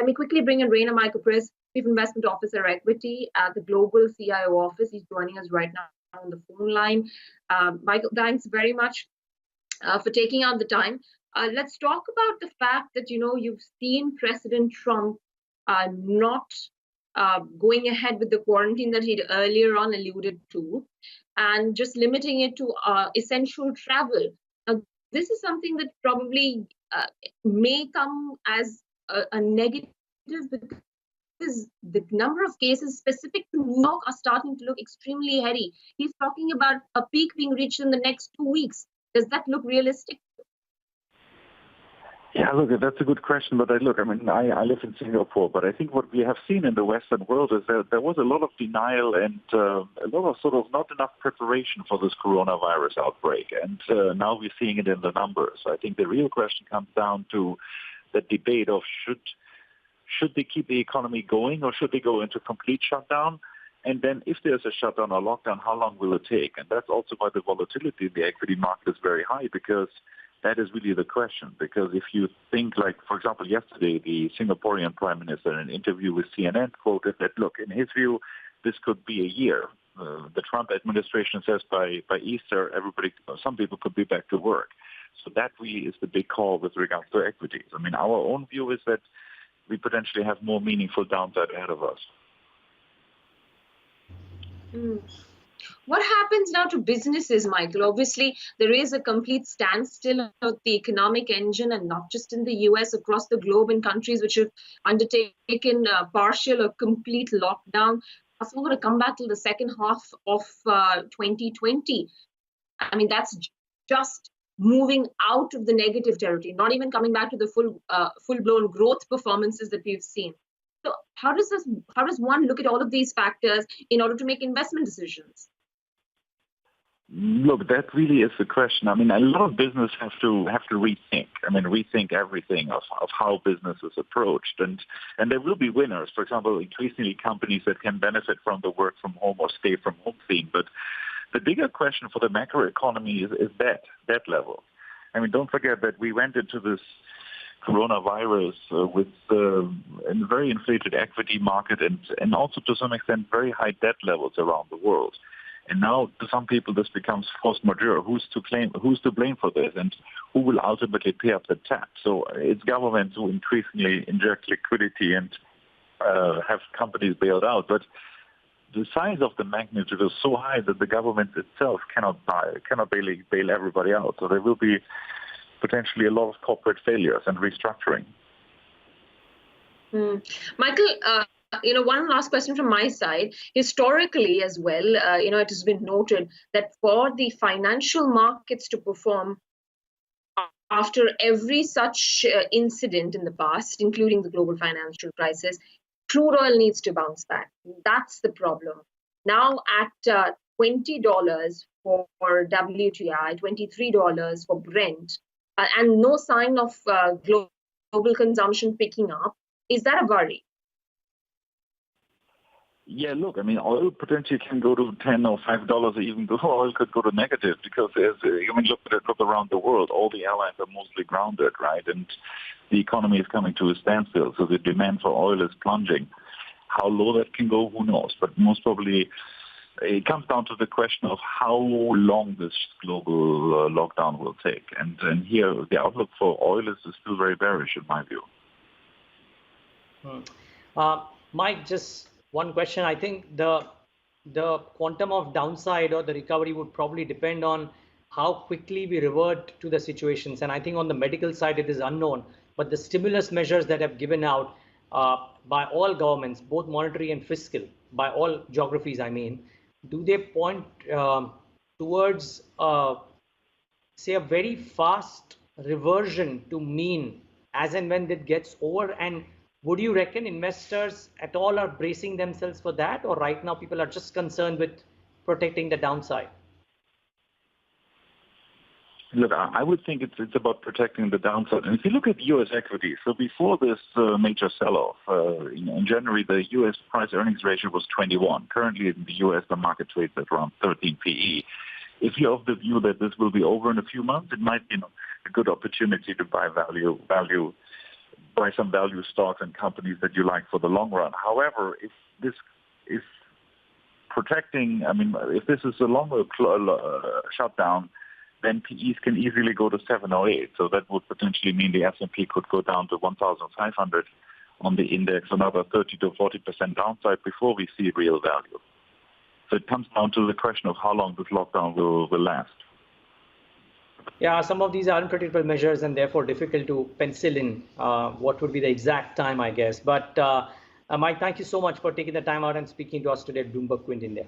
Let me quickly bring in Raina Preiss, Chief Investment Officer Equity at the Global CIO Office. He's joining us right now on the phone line. Michael, thanks very much for taking out the time. Let's talk about the fact that, you've seen President Trump not going ahead with the quarantine that he'd earlier on alluded to, and just limiting it to essential travel. Now, this is something that probably may come as a negative because the number of cases specific to New York are starting to look extremely heady. He's talking about a peak being reached in the next 2 weeks. Does that look realistic? Yeah, look, that's a good question. But I live in Singapore, but I think what we have seen in the Western world is that there was a lot of denial and a lot of sort of not enough preparation for this coronavirus outbreak. And now we're seeing it in the numbers. I think the real question comes down to the debate of should they keep the economy going or should they go into complete shutdown? And then if there's a shutdown or lockdown, how long will it take? And that's also why the volatility in the equity market is very high, because that is really the question. Because if you think, like, for example, yesterday, the Singaporean Prime Minister in an interview with CNN quoted that, look, in his view, this could be a year. The Trump administration says by Easter, some people could be back to work. So that really is the big call with regards to equities. I mean, our own view is that we potentially have more meaningful downside ahead of us. What happens now to businesses, Michael? Obviously, there is a complete standstill of the economic engine, and not just in the US, across the globe in countries which have undertaken partial or complete lockdown. So we're going to come back to the second half of 2020. I mean, that's just moving out of the negative territory, not even coming back to the full-blown growth performances that we've seen. So how does one look at all of these factors in order to make investment decisions? Look, that really is the question. I mean, a lot of business have to rethink. I mean, rethink everything of how business is approached. And there will be winners. For example, increasingly companies that can benefit from the work from home or stay from home theme. But the bigger question for the macroeconomy is debt level. I mean, don't forget that we went into this coronavirus with a very inflated equity market and also to some extent very high debt levels around the world. And now, to some people, this becomes force majeure. Who's to blame for this, and who will ultimately pay up the tab? So it's governments who increasingly inject liquidity and have companies bailed out. But the size of the magnitude is so high that the government itself cannot bail everybody out. So there will be potentially a lot of corporate failures and restructuring. Michael, one last question from my side. Historically as well, it has been noted that for the financial markets to perform after every such incident in the past, including the global financial crisis, crude oil needs to bounce back. That's the problem. Now at $20 for WTI, $23 for Brent, and no sign of global consumption picking up, is that a worry? Yeah, look, I mean, oil potentially can go to $10 or $5, even though oil could go to negative because look around the world, all the airlines are mostly grounded, right? And the economy is coming to a standstill, so the demand for oil is plunging. How low that can go, who knows? But most probably, it comes down to the question of how long this global lockdown will take. And here, the outlook for oil is still very bearish, in my view. Mike, just one question. I think the quantum of downside or the recovery would probably depend on how quickly we revert to the situations. And I think on the medical side, it is unknown. But the stimulus measures that have given out by all governments, both monetary and fiscal, by all geographies, I mean, do they point towards, say, a very fast reversion to mean as and when it gets over? And would you reckon investors at all are bracing themselves for that, or right now people are just concerned with protecting the downside? Look, I would think it's about protecting the downside. And if you look at U.S. equities, so before this major sell-off, in January, the U.S. price-earnings ratio was 21. Currently in the U.S., the market trades at around 13 PE. If you're of the view that this will be over in a few months, it might be a good opportunity to buy value buy some value stocks and companies that you like for the long run. However, if this is protecting, if this is a longer shutdown, then PEs can easily go to 7 or 8. So that would potentially mean the S&P could go down to 1,500 on the index, another 30 to 40% downside before we see real value. So it comes down to the question of how long this lockdown will last. Yeah, some of these are unpredictable measures and therefore difficult to pencil in what would be the exact time, I guess. But Mike, thank you so much for taking the time out and speaking to us today at BloombergQuint India.